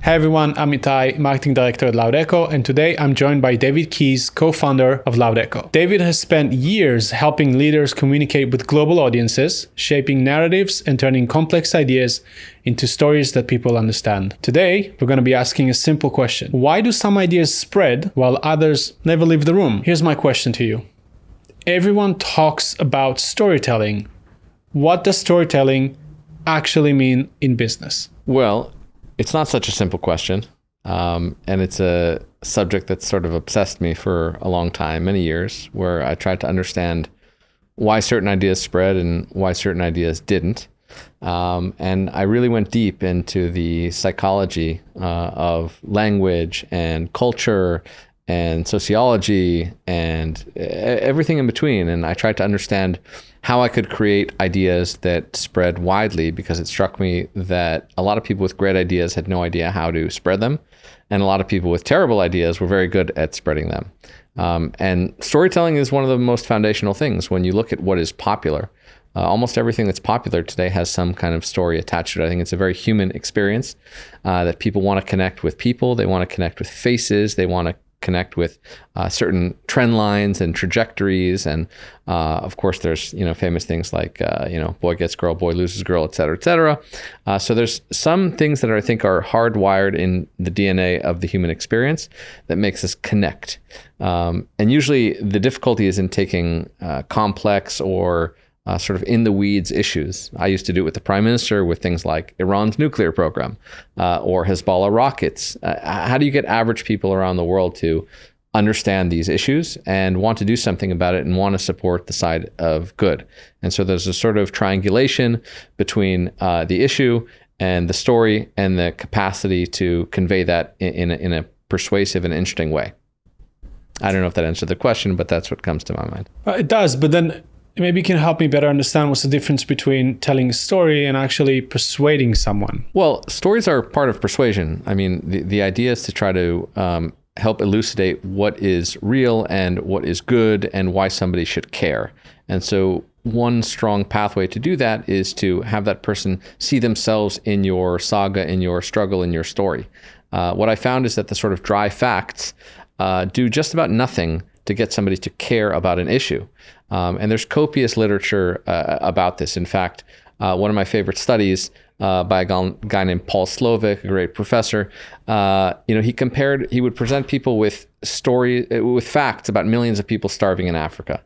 Hey everyone, I'm Itai, Marketing Director at Loud Echo, and today I'm joined by David Keys, co-founder of Loud Echo. David has spent years helping leaders communicate with global audiences, shaping narratives and turning complex ideas into stories that people understand. Today, we're going to be asking a simple question. Why do some ideas spread while others never leave the room? Here's my question to you. Everyone talks about storytelling. What does storytelling actually mean in business? Well, it's not such a simple question. And it's a subject that's sort of obsessed me for a long time, many years, where I tried to understand why certain ideas spread and why certain ideas didn't. And I really went deep into the psychology of language and culture and sociology and everything in between. And I tried to understand how I could create ideas that spread widely, because it struck me that a lot of people with great ideas had no idea how to spread them. And a lot of people with terrible ideas were very good at spreading them. And storytelling is one of the most foundational things. When you look at what is popular, almost everything that's popular today has some kind of story attached to it. I think it's a very human experience that people want to connect with people. They want to connect with faces. They want to connect with certain trend lines and trajectories. And of course, there's, famous things like, boy gets girl, boy loses girl, et cetera, et cetera. So there's some things that I think are hardwired in the DNA of the human experience that makes us connect. And usually the difficulty is in taking complex or sort of in the weeds issues. I used to do it with the prime minister with things like Iran's nuclear program or Hezbollah rockets. How do you get average people around the world to understand these issues and want to do something about it and want to support the side of good? And so there's a sort of triangulation between the issue and the story and the capacity to convey that in a persuasive and interesting way. I don't know if that answered the question, but that's what comes to my mind. It does, but then maybe you can help me better understand what's the difference between telling a story and actually persuading someone. Well, stories are part of persuasion. I mean, the idea is to try to help elucidate what is real and what is good and why somebody should care. And so one strong pathway to do that is to have that person see themselves in your saga, in your struggle, in your story. What I found is that the sort of dry facts do just about nothing to get somebody to care about an issue. And there's copious literature about this. In fact, one of my favorite studies by a guy named Paul Slovic, a great professor, he would present people with facts about millions of people starving in Africa.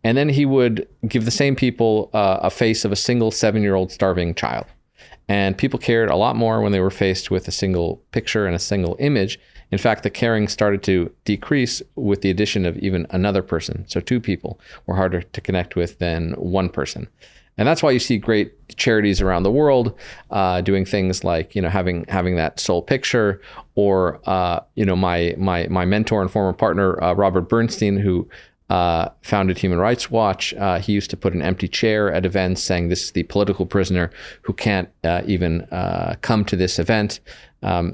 And then he would give the same people a face of a single 7-year-old starving child. And people cared a lot more when they were faced with a single picture and a single image. In fact, the caring started to decrease with the addition of even another person. So 2 people were harder to connect with than 1 person. And that's why you see great charities around the world doing things like, having that sole picture, or, my mentor and former partner, Robert Bernstein, who founded Human Rights Watch. He used to put an empty chair at events saying, this is the political prisoner who can't even come to this event.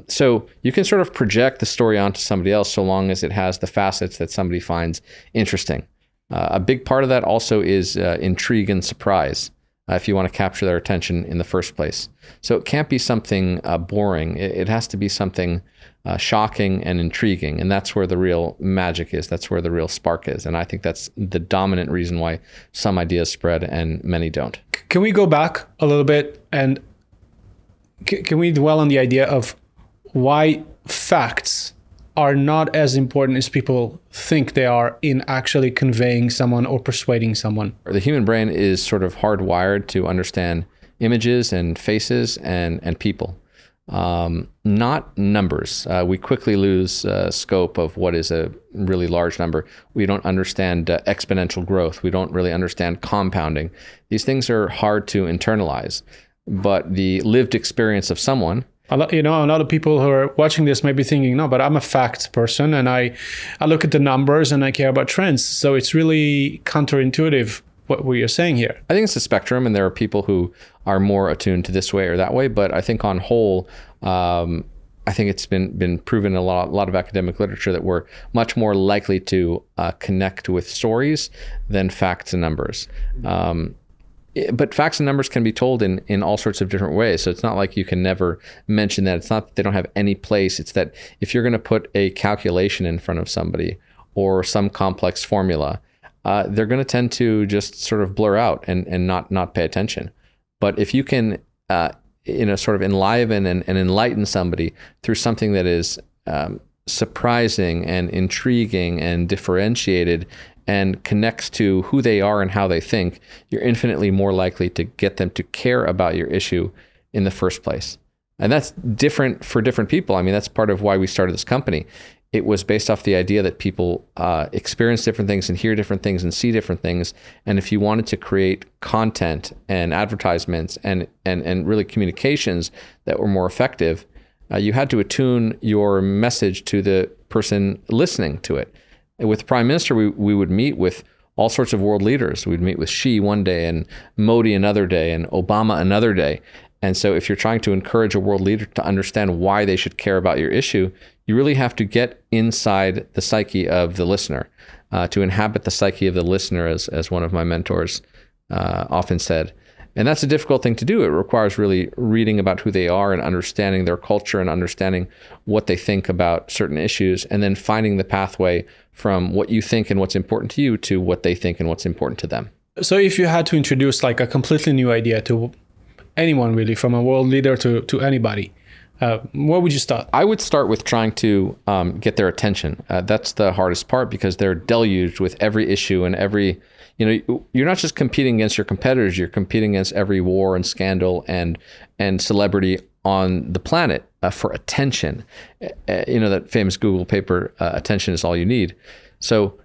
So you can sort of project the story onto somebody else so long as it has the facets that somebody finds interesting. A big part of that also is intrigue and surprise, if you want to capture their attention in the first place. So it can't be something boring. It has to be something shocking and intriguing. And that's where the real magic is. That's where the real spark is. And I think that's the dominant reason why some ideas spread and many don't. Can we go back a little bit and can we dwell on the idea of why facts are not as important as people think they are in actually conveying someone or persuading someone? The human brain is sort of hardwired to understand images and faces and people, not numbers. We quickly lose scope of what is a really large number. We don't understand exponential growth. We don't really understand compounding. These things are hard to internalize. But the lived experience of someone, a lot of people who are watching this may be thinking, no, but I'm a facts person and I look at the numbers and I care about trends. So it's really counterintuitive what you're saying here. I think it's a spectrum, and there are people who are more attuned to this way or that way. But I think on whole, I think it's been proven in a lot of academic literature that we're much more likely to connect with stories than facts and numbers. but facts and numbers can be told in all sorts of different ways. So it's not like you can never mention that. It's not that they don't have any place. It's that if you're going to put a calculation in front of somebody or some complex formula, they're going to tend to just sort of blur out and not pay attention. But if you can, sort of enliven and enlighten somebody through something that is surprising and intriguing and differentiated and connects to who they are and how they think, you're infinitely more likely to get them to care about your issue in the first place. And that's different for different people. I mean, that's part of why we started this company. It was based off the idea that people experience different things and hear different things and see different things. And if you wanted to create content and advertisements and really communications that were more effective, you had to attune your message to the person listening to it. With the Prime Minister, we would meet with all sorts of world leaders. We'd meet with Xi one day and Modi another day and Obama another day. And so if you're trying to encourage a world leader to understand why they should care about your issue, you really have to get inside the psyche of the listener, to inhabit the psyche of the listener, as one of my mentors often said. And that's a difficult thing to do. It requires really reading about who they are and understanding their culture and understanding what they think about certain issues, and then finding the pathway from what you think and what's important to you to what they think and what's important to them. So if you had to introduce like a completely new idea to anyone, really, from a world leader to anybody, where would you start? I would start with trying to get their attention. That's the hardest part, because they're deluged with every issue and every, you're not just competing against your competitors, you're competing against every war and scandal and celebrity on the planet for attention. That famous Google paper, attention is all you need. So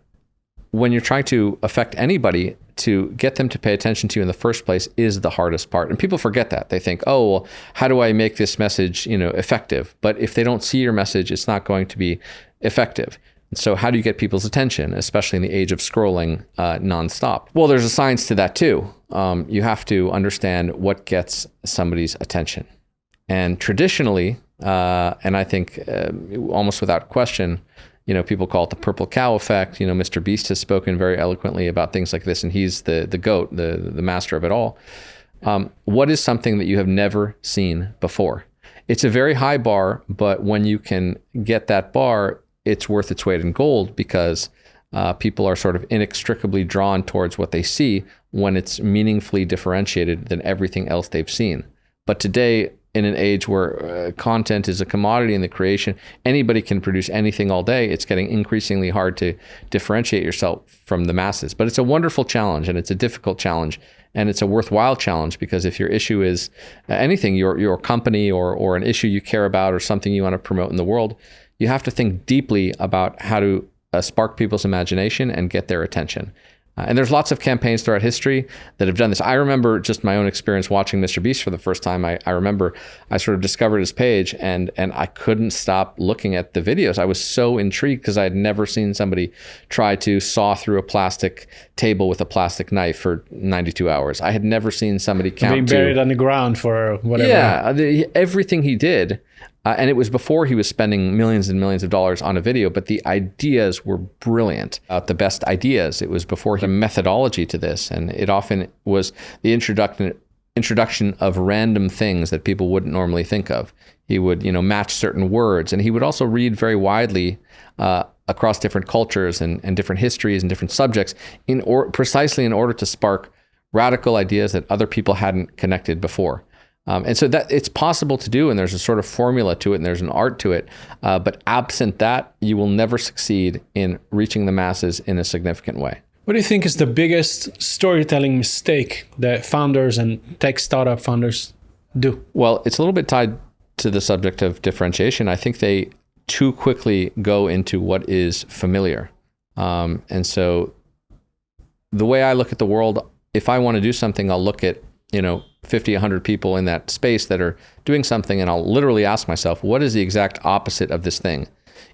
when you're trying to affect anybody, to get them to pay attention to you in the first place is the hardest part. And people forget that. They think, oh, well, how do I make this message, effective? But if they don't see your message, it's not going to be effective. And so how do you get people's attention, especially in the age of scrolling nonstop? Well, there's a science to that too. You have to understand what gets somebody's attention. And traditionally, and I think almost without question, people call it the purple cow effect. Mr. Beast has spoken very eloquently about things like this, and he's the GOAT, the master of it all. What is something that you have never seen before? It's a very high bar, but when you can get that bar, it's worth its weight in gold, because people are sort of inextricably drawn towards what they see when it's meaningfully differentiated than everything else they've seen. But today, in an age where content is a commodity in the creation, anybody can produce anything all day. It's getting increasingly hard to differentiate yourself from the masses. But it's a wonderful challenge, and it's a difficult challenge, and it's a worthwhile challenge, because if your issue is anything, your company or an issue you care about or something you want to promote in the world, you have to think deeply about how to spark people's imagination and get their attention. And there's lots of campaigns throughout history that have done this. I remember just my own experience watching Mr. Beast for the first time. I remember I sort of discovered his page, and I couldn't stop looking at the videos. I was so intrigued, because I had never seen somebody try to saw through a plastic table with a plastic knife for 92 hours. I had never seen somebody count being buried on the ground for whatever. Yeah, everything he did. And it was before he was spending millions and millions of dollars on a video, but the ideas were brilliant, the best ideas. It was before the methodology to this, and it often was the introduction of random things that people wouldn't normally think of. He would, match certain words, and he would also read very widely across different cultures and different histories and different subjects, precisely in order to spark radical ideas that other people hadn't connected before. And so that it's possible to do, and there's a sort of formula to it, and there's an art to it. But absent that, you will never succeed in reaching the masses in a significant way. What do you think is the biggest storytelling mistake that founders and tech startup founders do? Well, it's a little bit tied to the subject of differentiation. I think they too quickly go into what is familiar. And so the way I look at the world, if I want to do something, I'll look at 50, 100 people in that space that are doing something, and I'll literally ask myself, what is the exact opposite of this thing,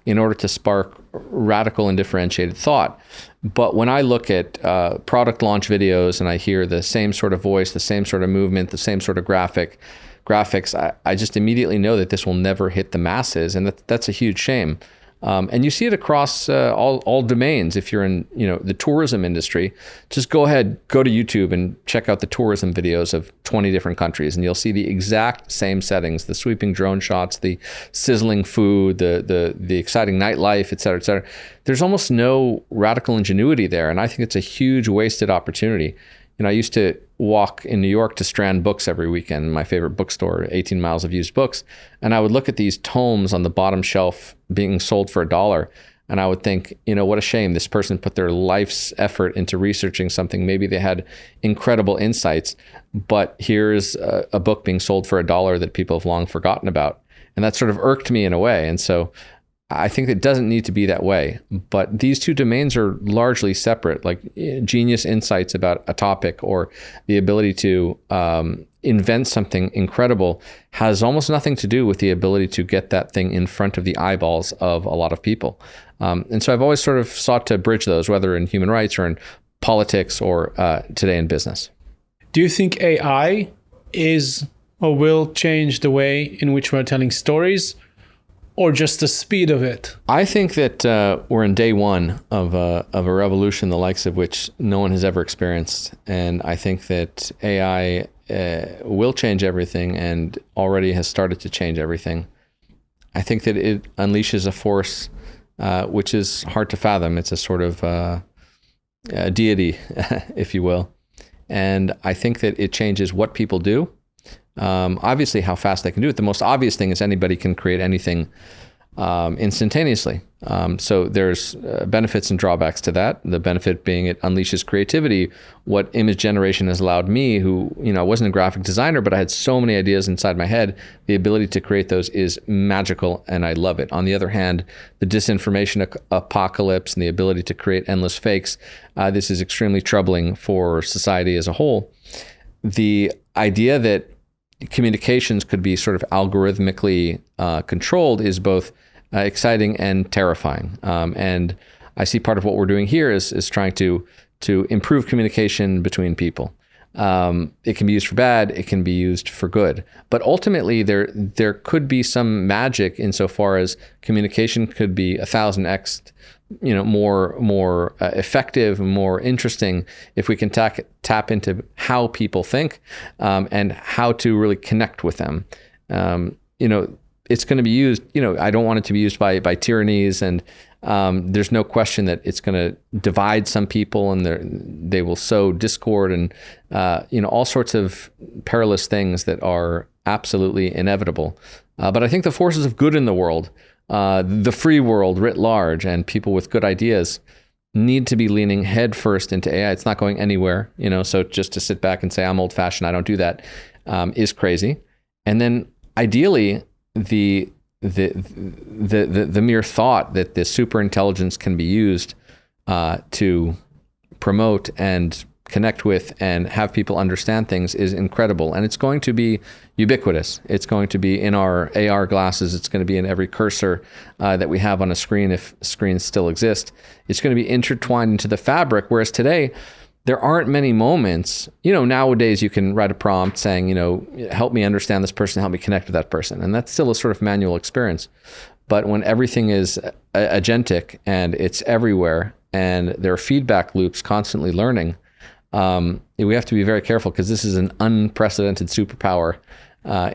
in order to spark radical and differentiated thought. But when I look at product launch videos and I hear the same sort of voice, the same sort of movement, the same sort of graphics, I just immediately know that this will never hit the masses, and that's a huge shame. And you see it across all domains. If you're in the tourism industry, just go to YouTube and check out the tourism videos of 20 different countries, and you'll see the exact same settings: the sweeping drone shots, the sizzling food, the exciting nightlife, et cetera, et cetera. There's almost no radical ingenuity there, and I think it's a huge wasted opportunity. I used to walk in New York to Strand Books every weekend, my favorite bookstore, 18 miles of used books. And I would look at these tomes on the bottom shelf being sold for $1. And I would think, what a shame. This person put their life's effort into researching something. Maybe they had incredible insights, but here's a book being sold for $1 that people have long forgotten about. And that sort of irked me in a way. And so I think it doesn't need to be that way, but these two domains are largely separate, like genius insights about a topic or the ability to invent something incredible has almost nothing to do with the ability to get that thing in front of the eyeballs of a lot of people. And so I've always sort of sought to bridge those, whether in human rights or in politics or today in business. Do you think AI is or will change the way in which we're telling stories, or just the speed of it? I think that we're in day one of a revolution the likes of which no one has ever experienced. And I think that AI will change everything and already has started to change everything. I think that it unleashes a force which is hard to fathom. It's a sort of a deity, if you will. And I think that it changes what people do. Obviously how fast they can do it. The most obvious thing is anybody can create anything instantaneously. So there's benefits and drawbacks to that. The benefit being it unleashes creativity. What image generation has allowed me, who, I wasn't a graphic designer, but I had so many ideas inside my head, the ability to create those is magical and I love it. On the other hand, the disinformation apocalypse and the ability to create endless fakes, this is extremely troubling for society as a whole. The idea that communications could be sort of algorithmically controlled is both exciting and terrifying. And I see part of what we're doing here is trying to improve communication between people. It can be used for bad, it can be used for good. But ultimately, there could be some magic insofar as communication could be 1,000x more effective, more interesting if we can tap into how people think and how to really connect with them. It's going to be used. I don't want it to be used by tyrannies, and there's no question that it's going to divide some people, and they will sow discord and all sorts of perilous things that are absolutely inevitable. But I think the forces of good in the world, the free world writ large, and people with good ideas need to be leaning headfirst into AI. It's not going anywhere, so just to sit back and say, I'm old fashioned, I don't do that, is crazy. And then ideally, the mere thought that the super intelligence can be used to promote and connect with and have people understand things is incredible. And it's going to be ubiquitous. It's going to be in our AR glasses. It's going to be in every cursor that we have on a screen, if screens still exist. It's going to be intertwined into the fabric, whereas today, there aren't many moments. Nowadays you can write a prompt saying, help me understand this person, help me connect with that person. And that's still a sort of manual experience. But when everything is agentic and it's everywhere and there are feedback loops constantly learning, we have to be very careful because this is an unprecedented superpower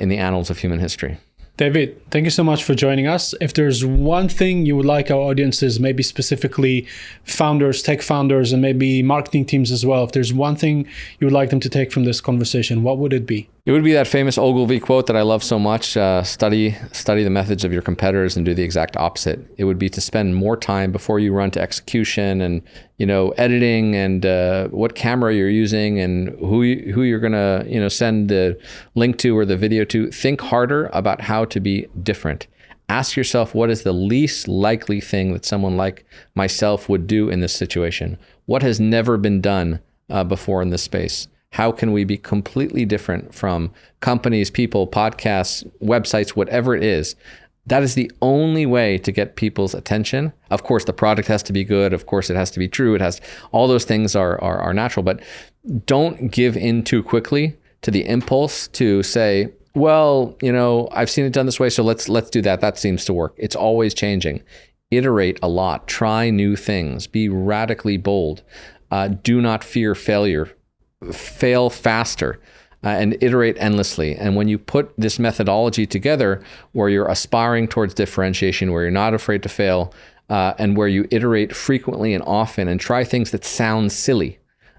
in the annals of human history. David, thank you so much for joining us. If there's one thing you would like our audiences, maybe specifically founders, tech founders, and maybe marketing teams as well, if there's one thing you would like them to take from this conversation, what would it be? It would be that famous Ogilvy quote that I love so much, study the methods of your competitors and do the exact opposite. It would be to spend more time before you run to execution and, editing and what camera you're using and who you're going to, send the link to or the video to. Think harder about how to be different. Ask yourself, what is the least likely thing that someone like myself would do in this situation? What has never been done before in this space? How can we be completely different from companies, people, podcasts, websites, whatever it is? That is the only way to get people's attention. Of course, the product has to be good. Of course, it has to be true. All those things are natural, but don't give in too quickly to the impulse to say, well, I've seen it done this way, so let's do that. That seems to work. It's always changing. iterate a lot, try new things, be radically bold, do not fear failure, fail faster, and iterate endlessly. And when you put this methodology together where you're aspiring towards differentiation, where you're not afraid to fail, and where you iterate frequently and often and try things that sound silly.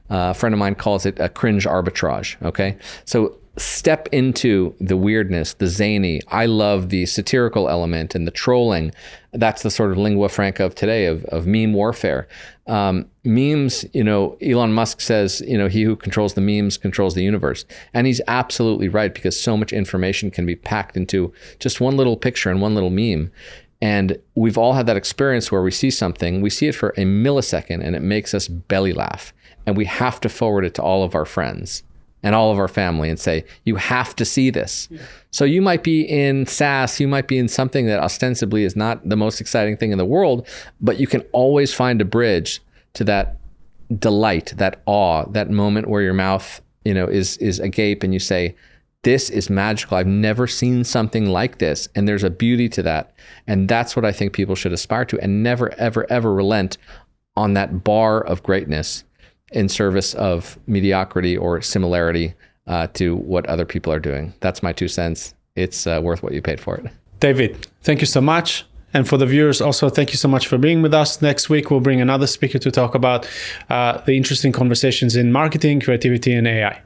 A friend of mine calls it a cringe arbitrage, okay? So step into the weirdness, the zany. I love the satirical element and the trolling. That's the sort of lingua franca of today, of meme warfare. Memes, Elon Musk says, he who controls the memes controls the universe. And he's absolutely right, because so much information can be packed into just one little picture and one little meme. And we've all had that experience where we see something, we see it for a millisecond, and it makes us belly laugh. And we have to forward it to all of our friends and all of our family and say, you have to see this. Yeah. So you might be in SaaS, you might be in something that ostensibly is not the most exciting thing in the world, but you can always find a bridge to that delight, that awe, that moment where your mouth, is agape and you say, this is magical. I've never seen something like this. And there's a beauty to that. And that's what I think people should aspire to, and never, ever, ever relent on that bar of greatness in service of mediocrity or similarity to what other people are doing. That's my 2 cents. It's worth what you paid for it. David, thank you so much. And for the viewers also, thank you so much for being with us. Next week, we'll bring another speaker to talk about the interesting conversations in marketing, creativity, and AI.